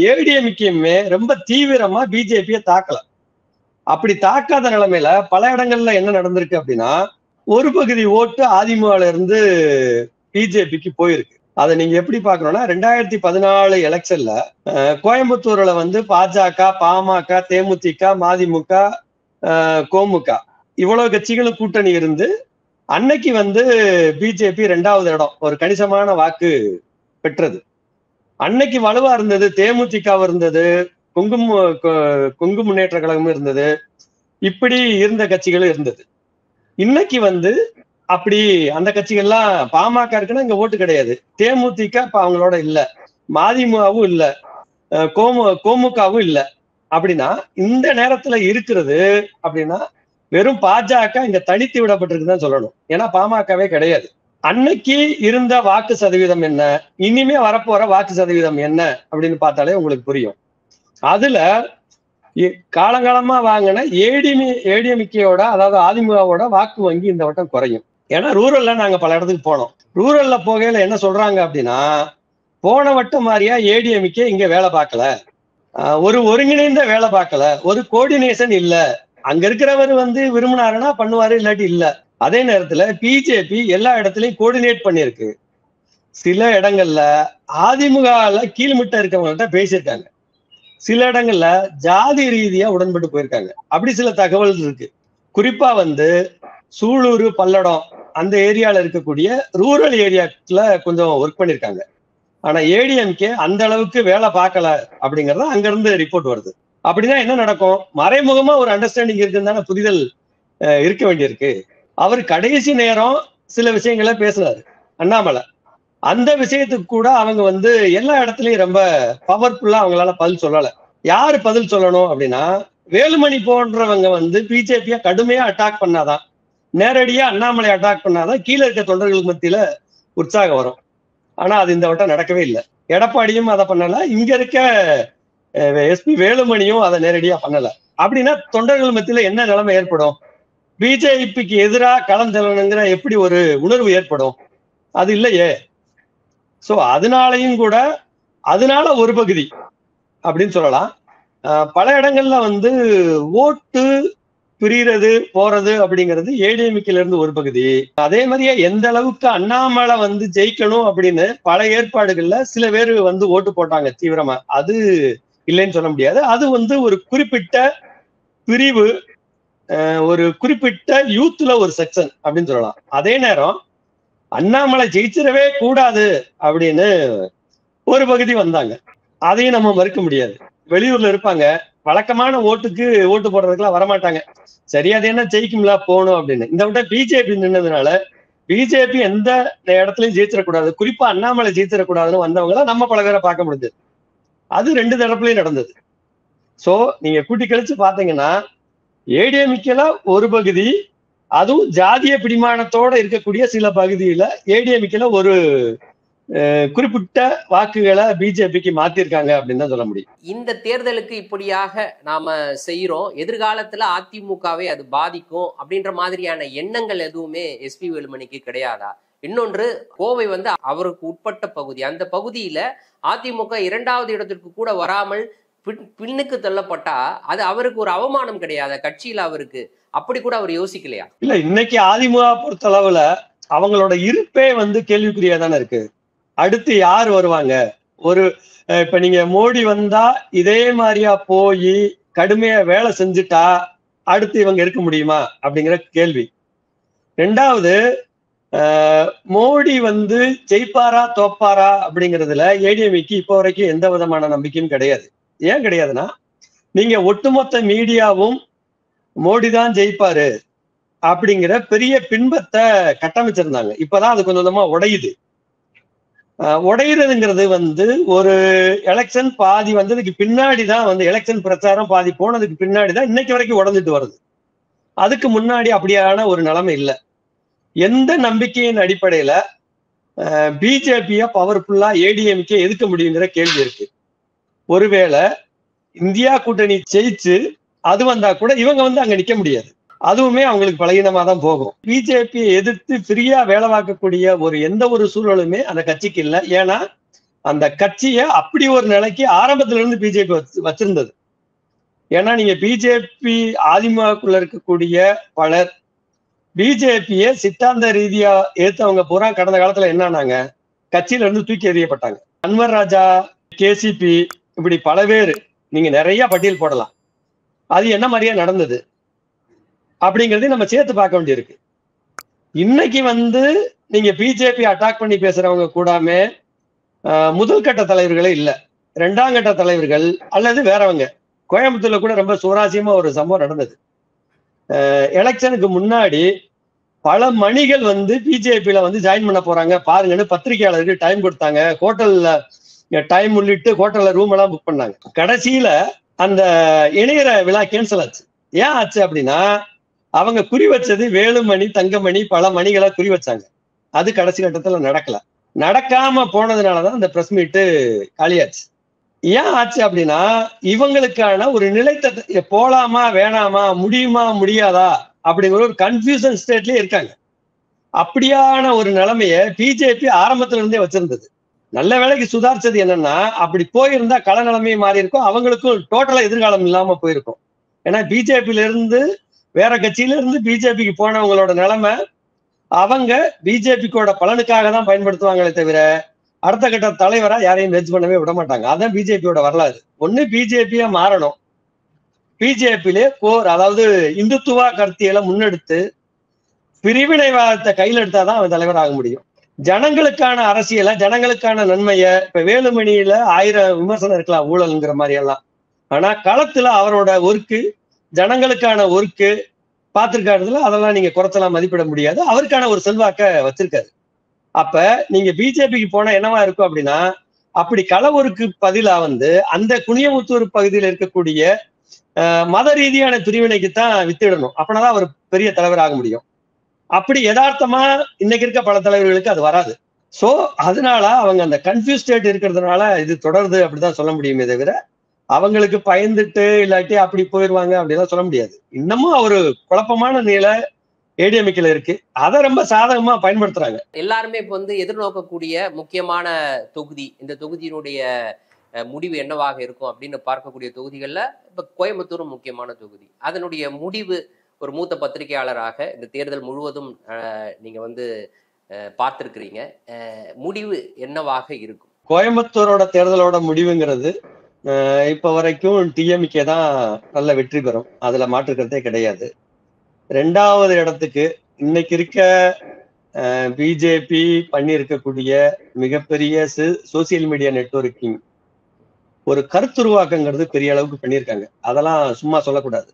ஏடிஎம்கேமே ரொம்ப தீவிரமா பிஜேபியை தாக்கல. அப்படி தாக்காத நிலைமையில பல இடங்கள்ல என்ன நடந்திருக்கு அப்படின்னா, ஒரு பகுதி ஓட்டு அதிமுகல இருந்து பிஜேபிக்கு போயிருக்கு. அதை நீங்க எப்படி பாக்கணும்னா, 2014 எலெக்ஷன்ல கோயம்புத்தூர்ல வந்து பாஜக, பாமக, தேமுதிக, மதிமுக, கோமுக இவ்வளவு கட்சிகளும் கூட்டணி இருந்து அன்னைக்கு வந்து பிஜேபி 2வது இடம், ஒரு கணிசமான வாக்கு பெற்றது. அன்னைக்கு வலுவா இருந்தது, தேமுதிக இருந்தது, கொங்கு முன்னேற்ற கழகமும் இருந்தது, இப்படி இருந்த கட்சிகளும் இருந்தது. இன்னைக்கு வந்து அப்படி அந்த கட்சிகள்லாம் பாமக இருக்குன்னா இங்க ஓட்டு கிடையாது, தேமுதிக இப்ப அவங்களோட இல்ல, மதிமுகவும் இல்ல, கோமுகவும் இல்ல. அப்படின்னா இந்த நேரத்துல இருக்கிறது அப்படின்னா வெறும் பாஜக இங்க தனித்து விடப்பட்டிருக்குதான் சொல்லணும். ஏன்னா பாமகவே கிடையாது. அன்னைக்கு இருந்த வாக்கு சதவீதம் என்ன, இனிமே வரப்போற வாக்கு சதவீதம் என்ன அப்படின்னு பார்த்தாலே உங்களுக்கு புரியும். அதுல காலங்காலமா வாங்கின ஏடிஎம்கேயோட அதாவது அதிமுகவோட வாக்கு வங்கி இந்த வட்டம் குறையும். ஏன்னா ரூரல்ல நாங்க பல இடத்துக்கு போனோம். ரூரல்ல போகையில என்ன சொல்றாங்க அப்படின்னா, போன வட்டம் மாதிரியா ஏடிஎம்கே இங்க வேலை பார்க்கல, ஒரு ஒருங்கிணைந்த வேலை பார்க்கல, ஒரு கோஆர்டினேஷன் இல்ல, அங்க இருக்கிறவர் வந்து விரும்பினாருன்னா பண்ணுவாரு, இல்லாட்டி இல்ல. அதே நேரத்துல பிஜேபி எல்லா இடத்துலயும் கோஆர்டினேட் பண்ணிருக்கு. சில இடங்கள்ல அதிமுகல கீழ்மட்ட இருக்கவங்கள்ட்ட பேசியிருக்காங்க. சில இடங்கள்ல ஜாதி ரீதியா உடன்பட்டு போயிருக்காங்க. அப்படி சில தகவல் இருக்கு. குறிப்பா சூலூர், பல்லடம் அந்த ஏரியால இருக்கக்கூடிய ரூரல் ஏரியாக்குல கொஞ்சம் ஒர்க் பண்ணிருக்காங்க. ஆனா ஏடிஎம்கே அந்த அளவுக்கு வேலை பார்க்கல அப்படிங்கறத அங்க இருந்து ரிப்போர்ட் வருது. அப்படின்னா என்ன நடக்கும்? மறைமுகமா ஒரு அண்டர்ஸ்டாண்டிங் இருக்குன்னு புரிதல் இருக்க வேண்டியிருக்கு. அவர் கடைசி நேரம் சில விஷயங்களை பேசினாரு அண்ணாமலை. அந்த விஷயத்துக்கு கூட அவங்க எல்லா இடத்துலயும் ரொம்ப பவர்ஃபுல்லா அவங்களால பதில் சொல்லல. யாரு பதில் சொல்லணும் அப்படின்னா, வேலுமணி போன்றவங்க பிஜேபியா கடுமையா அட்டாக் பண்ணாதான், நேரடியா அண்ணாமலை அட்டாக் பண்ணாதான் கீழே இருக்க தொண்டர்களுக்கு மத்தியில உற்சாகம் வரும். ஆனா அது இந்த வட்டம் நடக்கவே இல்லை. எடப்பாடியும் அதை பண்ணல, இங்க இருக்க எஸ்பி வேலுமணியும் அதை நேரடியா பண்ணல. அப்படின்னா தொண்டர்கள் மத்தியில என்ன நிலைமை ஏற்படும்? பிஜேபிக்கு எதிராக களம் செல்லணுங்கிற எப்படி ஒரு உணர்வு ஏற்படும்? அது இல்லையே. சோ அதனாலையும் கூட அதனால ஒரு பகுதி அப்படின்னு சொல்லலாம். பல இடங்கள்ல ஓட்டு பிரிகிறது போறது அப்படிங்கிறது ஏடிஎம்கேல இருந்து ஒரு பகுதி. அதே மாதிரியே எந்த அளவுக்கு அண்ணாமலை ஜெயிக்கணும் அப்படின்னு பல ஏற்பாடுகள்ல சில பேர் ஓட்டு போட்டாங்க தீவிரமா. அது இல்லைன்னு சொல்ல முடியாது. அது ஒரு குறிப்பிட்ட பிரிவு, ஒரு குறிப்பிட்ட யூத்ல ஒரு செக்ஷன் அப்படின்னு சொல்லலாம். அதே நேரம் அண்ணாமலை ஜெயிச்சிடவே கூடாது அப்படின்னு ஒரு பகுதி வந்தாங்க. அதையும் நம்ம மறுக்க முடியாது. வெளியூர்ல இருப்பாங்க, வழக்கமான ஓட்டுக்கு ஓட்டு போடுறதுக்குலாம் வரமாட்டாங்க. சரி அது என்ன ஜெயிக்கும்ல போகணும் அப்படின்னு. இந்த விட பிஜேபி நின்னதுனால பிஜேபி எந்த இடத்துலயும் ஜெயிச்சிடக்கூடாது, குறிப்பா அண்ணாமலை ஜெயிச்சிடக்கூடாதுன்னு வந்தவங்கள நம்ம பல பேரை பார்க்க முடிஞ்சது. அது ரெண்டு தரப்புலயும் நடந்தது. சோ நீங்க கூட்டி கழிச்சு பாத்தீங்கன்னா ஏடிஎம்கேல ஒரு பகுதி, அதுவும் ஜாதிய பிடிமானத்தோட இருக்கக்கூடிய சில பகுதியில ஏடிஎம்கேல ஒரு குறிப்பிட்ட வாக்குகளை பிஜேபிக்கு மாத்திருக்காங்க அப்படின்னு தான் சொல்ல முடியும். இந்த தேர்தலுக்கு இப்படியாக நாம செய்யறோம், எதிர்காலத்துல அதிமுகவை அது பாதிக்கும் அப்படின்ற மாதிரியான எண்ணங்கள் எதுவுமே எஸ்பி வேலுமணிக்கு கிடையாதா? இன்னொன்று, கோவை அவருக்கு உட்பட்ட பகுதி. அந்த பகுதியில அதிமுக 2வது இடத்திற்கு கூட வராமல் பின்னுக்கு தள்ளப்பட்டா அது அவருக்கு ஒரு அவமானம் கிடையாது கட்சியில அவருக்கு? அப்படி கூட அவர் யோசிக்கலையா? இல்ல, இன்னைக்கு அதிமுக பொறுத்தளவுல அவங்களோட இருப்பே கேள்விக்குறியா தானே இருக்கு. அடுத்து யார் வருவாங்க? இப்ப நீங்க மோடி வந்தா இதே மாதிரியா போய் கடுமையா வேலை செஞ்சுட்டா அடுத்து இவங்க இருக்க முடியுமா அப்படிங்கிற கேள்வி. 2வது, மோடி ஜெயிப்பாரா தோப்பாரா அப்படிங்கிறதுல ஏடிஎம்கேக்கு இப்போ வரைக்கும் எந்த விதமான நம்பிக்கையும் கிடையாது. ஏன் கிடையாதுன்னா, நீங்க ஒட்டுமொத்த மீடியாவும் மோடி தான் ஜெயிப்பாரு அப்படிங்கிற பெரிய பின்பத்தை கட்டமைச்சிருந்தாங்க. இப்பதான் அது கொஞ்சம் கொஞ்சமா உடையுது. உடையிறதுங்கிறது ஒரு எலெக்ஷன் பாதி வந்ததுக்கு பின்னாடிதான், எலெக்ஷன் பிரச்சாரம் பாதி போனதுக்கு பின்னாடிதான் இன்னைக்கு வரைக்கும் உடஞ்சிட்டு வருது. அதுக்கு முன்னாடி அப்படியான ஒரு நிலைமை இல்லை. எந்த நம்பிக்கையின் அடிப்படையில பிஜேபிய பவர்ஃபுல்லா ஏடிஎம்கே எதிர்க்க முடியுங்கிற கேள்வி இருக்கு. ஒருவேளை இந்தியா கூட்டணி ஜெயிச்சு அது வந்தா கூட இவங்க அங்க நிக்க முடியாது. அதுவுமே அவங்களுக்கு பலகீனமா தான் போகும். பிஜேபியை எதிர்த்து ஃப்ரீயா வேலை பார்க்கக்கூடிய எந்த ஒரு சூழலுமே அந்த கட்சிக்கு இல்லை. ஏன்னா அந்த கட்சியை அப்படி ஒரு நிலைக்கு ஆரம்பத்துல இருந்து பிஜேபி வச்சிருந்தது. ஏன்னா நீங்க பிஜேபி அதிமுகக்குள்ள இருக்கக்கூடிய பலர் பிஜேபியை சித்தாந்த ரீதியா ஏத்தவங்க பூரா கடந்த காலத்துல என்னன்னாங்க, கட்சியில இருந்து தூக்கி எறியப்பட்டாங்க. அன்வர் ராஜா, கேசிபி, இப்படி பல பேர் நீங்க நிறைய பட்டியல் போடலாம். அது என்ன மாதிரியா நடந்தது அப்படிங்கறதையும் நம்ம சேர்த்து பார்க்க வேண்டியிருக்கு. இன்னைக்கு நீங்க பிஜேபி அட்டாக் பண்ணி பேசுறவங்க கூடாமே முதல் கட்ட தலைவர்களே இல்லை, 2ஆம் கட்ட தலைவர்கள் அல்லது வேறவங்க. கோயம்புத்தூர்ல கூட ரொம்ப சுவாரஸ்யமா ஒரு சம்பவம் நடந்தது. எலெக்ஷனுக்கு முன்னாடி பல மணிகள் பிஜேபியில ஜாயின் பண்ண போறாங்க பாருங்கன்னு பத்திரிகையாளருக்கு டைம் கொடுத்தாங்க. ஹோட்டல்ல டைம் உள்ளிட்டு ஹோட்டல்ல ரூம் எல்லாம் புக் பண்ணாங்க. கடைசியில அந்த இணையற விழா கேன்சல் ஆச்சு. ஏன் ஆச்சு அப்படின்னா, அவங்க குறி வச்சது வேலுமணி, தங்கமணி, பல மணிகளை குறி வச்சாங்க. அது கடைசி கட்டத்துல நடக்கல. நடக்காம போனதுனாலதான் அந்த பிரஸ் மீட்டு காலியாச்சு. ஏன் ஆச்சு அப்படின்னா, இவங்களுக்கான ஒரு நிலைத்த போலாமா வேணாமா, முடியுமா முடியாதா அப்படிங்கிற ஒரு கன்ஃபியூசன் ஸ்டேட்லயே இருக்காங்க. அப்படியான ஒரு நிலைமைய பிஜேபி ஆரம்பத்துல இருந்தே வச்சிருந்தது. நல்ல வேளைக்கு சுதாரிச்சது என்னன்னா, அப்படி போயிருந்தா கள நிலைமையை மாறி இருக்கும், அவங்களுக்கும் டோட்டலா எதிர்காலம் இல்லாம போயிருக்கும். ஏன்னா பிஜேபியில இருந்து வேற கட்சியில இருந்து பிஜேபிக்கு போனவங்களோட நிலைமை, அவங்க பிஜேபிக்கோட பலனுக்காக தான் பயன்படுத்துவாங்களே தவிர அடுத்த கட்ட தலைவரா யாரையும் மெர்ஜ் பண்ணவே விட மாட்டாங்க. அதான் பிஜேபியோட வரலாறு. ஒண்ணு பிஜேபியா மாறணும், பிஜேபியிலே கோர், அதாவது இந்துத்துவா கருத்தியலை முன்னெடுத்து பிரிவினைவாதத்தை கையில் எடுத்தாதான் அவன் தலைவர் ஆக முடியும். ஜனங்களுக்கான அரசியலை, ஜனங்களுக்கான நன்மைய, இப்ப வேலுமணியில 1000 விமர்சனம் இருக்கலாம் ஊழல்ங்கிற மாதிரி எல்லாம், ஆனா களத்துல அவரோட ஒர்க்கு, ஜனங்களுக்கான ஒர்க்கு பார்த்திருக்காருல, அதெல்லாம் நீங்க குறைச்சலாம் மதிப்பிட முடியாது. அவருக்கான ஒரு செல்வாக்க வச்சிருக்காரு. அப்ப நீங்க பிஜேபிக்கு போனா என்னவா இருக்கும் அப்படின்னா, அப்படி களவொருக்கு பதிலா அந்த குனியமுத்தூர் பகுதியில் இருக்கக்கூடிய மத ரீதியான பிரிவினைக்குத்தான் வித்திடணும். அப்படின்னாதான் அவர் பெரிய தலைவர் ஆக முடியும். அப்படி யதார்த்தமா இன்னைக்கு இருக்க பல தலைவர்களுக்கு அது வராது. சோ அதனால அவங்க அந்த கன்ஃபியூஸ் ஸ்டேட் இருக்கிறதுனால இது தொடருது அப்படிதான் சொல்ல முடியுமே தவிர, அவங்களுக்கு பயந்துட்டு இல்லாட்டி அப்படி போயிடுவாங்க அப்படிலாம் சொல்ல முடியாது. இன்னமும் ஒரு குழப்பமான நிலை ஏடிஎம்கேல இருக்கு. அதை ரொம்ப சாதகமா பயன்படுத்துறாங்க. எல்லாருமே இப்ப எதிர்நோக்கக்கூடிய முக்கியமான தொகுதி, இந்த தொகுதியினுடைய முடிவு என்னவாக இருக்கும் அப்படின்னு பார்க்கக்கூடிய தொகுதிகள்ல இப்ப கோயம்புத்தூரும் முக்கியமான தொகுதி. அதனுடைய முடிவு, ஒரு மூத்த பத்திரிகையாளராக இந்த தேர்தல் முழுவதும் நீங்க பார்த்திருக்கிறீங்க, முடிவு என்னவாக இருக்கும்? கோயம்புத்தூரோட தேர்தலோட முடிவுங்கிறது இப்ப வரைக்கும் டிஎம்கே தான் நல்ல வெற்றி பெறும், அதுல மாற்றுக்கிறதே கிடையாது. 2வது இடத்துக்கு இன்னைக்கு இருக்க பிஜேபி பண்ணி இருக்கக்கூடிய மிகப்பெரிய சோசியல் மீடியா நெட்வொர்க்கிங், ஒரு கருத்துருவாக்கங்கிறது பெரிய அளவுக்கு பண்ணியிருக்காங்க. அதெல்லாம் சும்மா சொல்லக்கூடாது.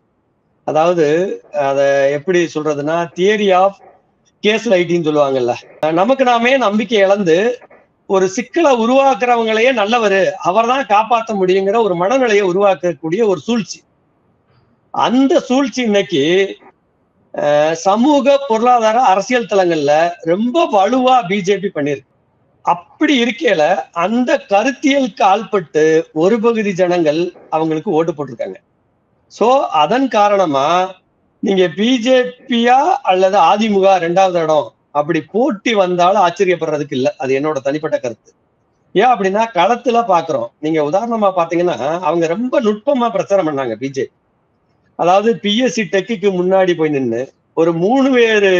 அதாவது அத எப்படி சொல்றதுன்னா, தியரி ஆஃப் கேஸ் லைட்டின்னு சொல்லுவாங்கல்ல. நமக்கு நாமே நம்பிக்கை இழந்து ஒரு சிக்கலை உருவாக்குறவங்களையே நல்லவர், அவர் தான் காப்பாற்ற முடியுங்கிற ஒரு மனநிலையை உருவாக்கக்கூடிய ஒரு சூழ்ச்சி. அந்த சூழ்ச்சி இன்னைக்கு சமூக, பொருளாதார, அரசியல் தளங்கள்ல ரொம்ப வலுவா பிஜேபி பண்ணிருக்கு. அப்படி இருக்கையில அந்த கருத்தியலுக்கு ஆள்பட்டு ஒரு பகுதி ஜனங்கள் அவங்களுக்கு ஓட்டு போட்டிருக்காங்க. சோ அதன் காரணமா நீங்க பிஜேபியா அல்லது அதிமுக 2வது இடம் அப்படி போட்டி வந்தாலும் ஆச்சரியப்படுறதுக்கு இல்லை. அது என்னோட தனிப்பட்ட கருத்து. ஏன் அப்படின்னா, களத்துல பாக்குறோம். நீங்க உதாரணமா பாத்தீங்கன்னா, அவங்க ரொம்ப நுட்பமா பிரச்சாரம் பண்ணாங்க பிஜேபி. அதாவது பிஎஸ்சி டெக்குக்கு முன்னாடி போய் நின்று ஒரு 3 பேரு,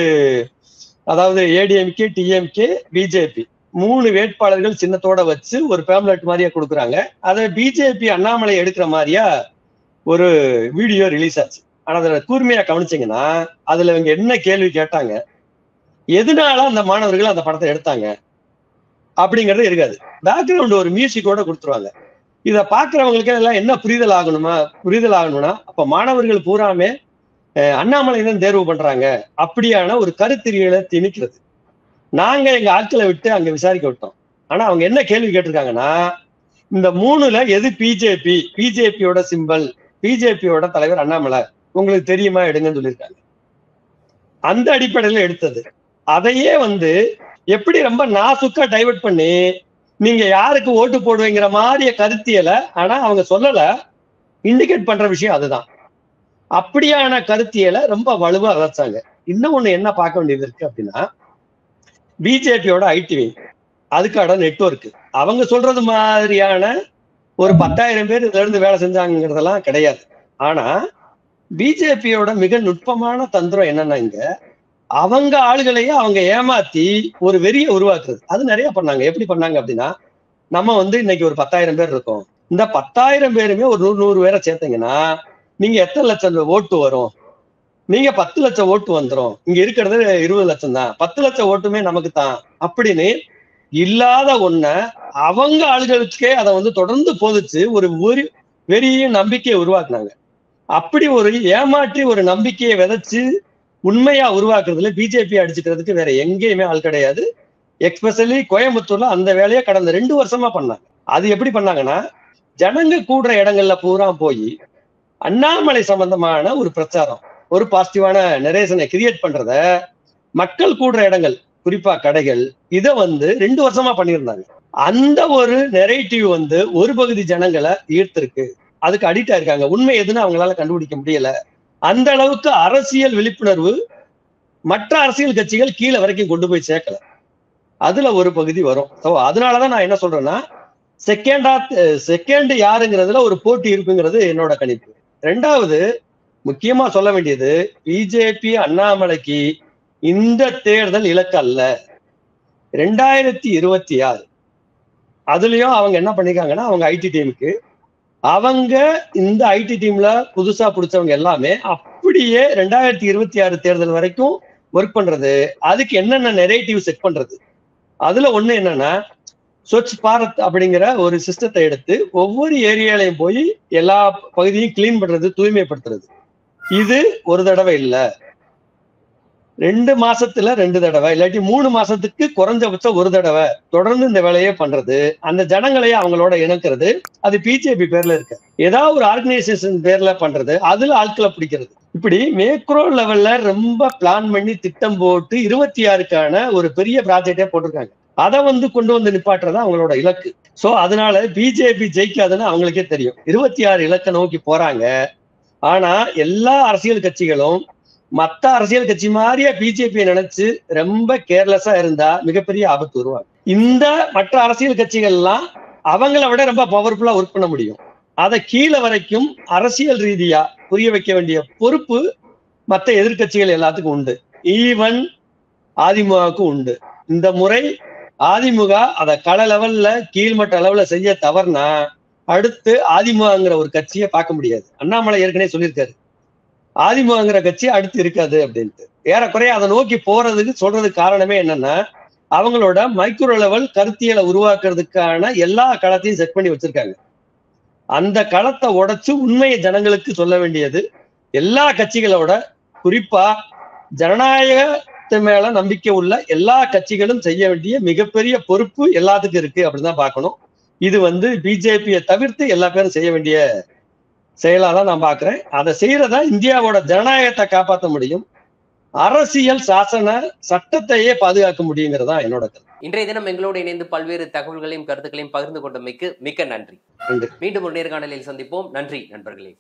அதாவது ஏடிஎம்கே, டிஎம்கே, பிஜேபி 3 வேட்பாளர்கள் சின்னத்தோட வச்சு ஒரு பேம்லெட் மாதிரியா கொடுக்குறாங்க. அதை பிஜேபி அண்ணாமலை எடுக்கிற மாதிரியா ஒரு வீடியோ ரிலீஸ் ஆச்சு. ஆனா அதுல கூர்மையா கவனிச்சீங்கன்னா, அதுல இவங்க என்ன கேள்வி கேட்டாங்க, எதனால அந்த மாணவர்கள் அந்த படத்தை எடுத்தாங்க அப்படிங்கிறது இருக்காது. பேக்ரவுண்ட் ஒரு மியூசிக்கோட கொடுத்துருவாங்க. இதை பாக்குறவங்களுக்கு எல்லாம் என்ன புரிதல் ஆகணும்னா, அப்ப மாணவர்கள் பூராமே அண்ணாமலை தான் தேர்வு பண்றாங்க அப்படியான ஒரு கருத்திரியலை திணிக்கிறது. நாங்க எங்க ஆட்களை விட்டு அங்க விசாரிக்க விட்டோம். ஆனா அவங்க என்ன கேள்வி கேட்டிருக்காங்கன்னா, இந்த 3ல எது பிஜேபியோட சிம்பல், பிஜேபியோட தலைவர் அண்ணாமலை உங்களுக்கு தெரியுமா, எடுங்கன்னு சொல்லியிருக்காங்க. அந்த அடிப்படையில எடுத்தது. அதையே எப்படி ரொம்ப நாசுக்கா டைவர்ட் பண்ணி நீங்க யாருக்கு ஓட்டு போடுவீங்கிற மாதிரிய கருத்தியலை, ஆனா அவங்க சொல்லல, இண்டிகேட் பண்ற விஷயம் அதுதான். அப்படியான கருத்தியலை ரொம்ப வலுவா வளர்ச்சாங்க. இன்னும் ஒண்ணு என்ன பார்க்க வேண்டியது இருக்கு அப்படின்னா, பிஜேபியோட ஐடி விங், அதுக்கான நெட்வொர்க், அவங்க சொல்றது மாதிரியான ஒரு 10,000 பேர் இதுல இருந்து வேலை செஞ்சாங்கிறதெல்லாம் கிடையாது. ஆனா பிஜேபியோட மிக நுட்பமான தந்திரம் என்னன்னா, இங்க அவங்க ஆளுகளையே அவங்க ஏமாத்தி ஒரு வெறியை உருவாக்குறது. அது நிறைய பண்ணாங்க. எப்படி பண்ணாங்க அப்படின்னா, நம்ம இன்னைக்கு ஒரு 10,000 பேர் இருக்கோம், இந்த 10,000 பேருமே ஒரு 100 பேரை சேர்த்தீங்கன்னா நீங்க எத்தனை லட்சம் ஓட்டு வரும், நீங்க 10 லட்சம் ஓட்டு வந்துடும், இங்க இருக்கிறது 20 லட்சம் தான், 10 லட்சம் ஓட்டுமே நமக்கு தான் அப்படின்னு இல்லாத ஒண்ண அவங்க ஆளுகளுக்கே அதை தொடர்ந்து போதிச்சு ஒரு வெறிய நம்பிக்கையை உருவாக்குனாங்க. அப்படி ஒரு ஏமாற்றி ஒரு நம்பிக்கையை விதைச்சு உண்மையா உருவாக்குறதுல பிஜேபி அடிச்சுக்கிறதுக்கு வேற எங்கேயுமே ஆள் கிடையாது. எக்ஸ்பெஷலி கோயம்புத்தூர்ல அந்த வேலையை கடந்த 2 வருஷமா பண்ணாங்க. அது எப்படி பண்ணாங்கன்னா, ஜனங்க கூடுற இடங்கள்ல பூரா போய் அண்ணாமலை சம்பந்தமான ஒரு பிரச்சாரம், ஒரு பாசிட்டிவான நரேஷனை கிரியேட் பண்றத, மக்கள் கூடுற இடங்கள், குறிப்பா கடைகள், இதை 2 வருஷமா பண்ணியிருந்தாங்க. அந்த ஒரு நெரேட்டிவ் ஒரு பகுதி ஜனங்களை ஈர்த்திருக்கு, அதுக்கு அடிக்ட் ஆயிருக்காங்க. உண்மை எதுன்னு அவங்களால கண்டுபிடிக்க முடியல. அந்த அளவுக்கு அரசியல் விழிப்புணர்வு மற்ற அரசியல் கட்சிகள் கீழே வரைக்கும் கொண்டு போய் சேர்க்கல. அதுல ஒரு பகுதி வரும். அதனாலதான் நான் என்ன சொல்றேன்னா, செகண்ட் யாருங்கிறதுல ஒரு போட்டி இருக்குங்கிறது என்னோட கணிப்பு. 2வது, முக்கியமா சொல்ல வேண்டியது, பிஜேபி அண்ணாமலைக்கு இந்த தேர்தல் இலக்கு அல்ல. 2026 அதுலயும் அவங்க என்ன பண்ணிருக்காங்கன்னா, அவங்க ஐடி டீமுக்கு அவங்க இந்த ஐடி டீம்ல புதுசா புடிச்சவங்க எல்லாமே அப்படியே 2026 தேர்தல் வரைக்கும் ஒர்க் பண்றது. அதுக்கு என்னென்ன நெரேட்டிவ் செட் பண்றது. அதுல ஒண்ணு என்னன்னா, ஸ்வச் பாரத் அப்படிங்கிற ஒரு சிஸ்டத்தை எடுத்து ஒவ்வொரு ஏரியாலையும் போய் எல்லா பகுதியும் கிளீன் பண்றது, தூய்மைப்படுத்துறது. இது ஒரு தடவை இல்ல, 2 மாசத்துல 2 தடவை, இல்லாட்டி 3 மாசத்துக்கு குறைஞ்சபட்சம் ஒரு தடவை தொடர்ந்து இந்த வேலையே பண்றது. அந்த ஜனங்களையே அவங்களோட இணைக்கிறது. அது பிஜேபி பேர்ல இருக்கு. ஏதாவது ஒரு ஆர்கனைசேஷன் பேர்ல பண்றது, அதுல ஆட்களை பிடிக்கிறது. இப்படி மேக்ரோ லெவல்ல ரொம்ப பிளான் பண்ணி திட்டம் போட்டு 26க்கான ஒரு பெரிய ப்ராஜெக்டே போட்டிருக்காங்க. அதை கொண்டு வந்து நிப்பாட்டுறது அவங்களோட இலக்கு. சோ அதனால பிஜேபி ஜெயிக்காதுன்னு அவங்களுக்கே தெரியும். 26 இலக்கை நோக்கி போறாங்க. ஆனா எல்லா அரசியல் கட்சிகளும் மத்த அரசியல் கட்சி மாதிரியே பிஜேபியை நினைச்சு ரொம்ப கேர்லெஸ்ஸா இருந்தா மிகப்பெரிய ஆபத்து வருவாங்க. இந்த மற்ற அரசியல் கட்சிகள் எல்லாம் அவங்கள விட ரொம்ப பவர்ஃபுல்லா ஒர்க் பண்ண முடியும். அதை கீழே வரைக்கும் அரசியல் ரீதியா புரிய வைக்க வேண்டிய பொறுப்பு மற்ற எதிர்கட்சிகள் எல்லாத்துக்கும் உண்டு. ஈவன் அதிமுகவுக்கும் உண்டு. இந்த முறை அதிமுக அதை கள லெவல்ல கீழ்மட்ட அளவுல செய்ய தவறுனா அடுத்து அதிமுகங்கிற ஒரு கட்சியை பார்க்க முடியாது. அண்ணாமலை ஏற்கனவே சொல்லியிருக்காரு, அதிமுகங்கிற கட்சி அடுத்து இருக்காது அப்படின்ட்டு. ஏறக்குறைய அதை நோக்கி போறதுக்கு சொல்றதுக்கு காரணமே என்னன்னா, அவங்களோட மைக்ரோ லெவல் கருத்தியலை உருவாக்குறதுக்கான எல்லா களத்தையும் செட் பண்ணி வச்சிருக்காங்க. அந்த களத்தை உடைச்சு உண்மையை ஜனங்களுக்கு சொல்ல வேண்டியது எல்லா கட்சிகளோட, குறிப்பா ஜனநாயகத்து மேல நம்பிக்கை உள்ள எல்லா கட்சிகளும் செய்ய வேண்டிய மிகப்பெரிய பொறுப்பு எல்லாத்துக்கும் இருக்கு அப்படிதான் பார்க்கணும். இது பிஜேபியை தவிர்த்து எல்லா பேரும் செய்ய வேண்டிய செயலாதான் நான் பாக்குறேன். அதை செய்யறதா இந்தியாவோட ஜனநாயகத்தை காப்பாற்ற முடியும், அரசியல் சாசன சட்டத்தையே பாதுகாக்க முடியுங்கிறதா என்னோட கருத்து. இன்றைய தினம் எங்களோடு இணைந்து பல்வேறு தகவல்களையும் கருத்துக்களையும் பகிர்ந்து கொண்டமைக்கு மிக்க நன்றி. மீண்டும் ஒரு நேர்காணலில் சந்திப்போம். நன்றி நண்பர்களே.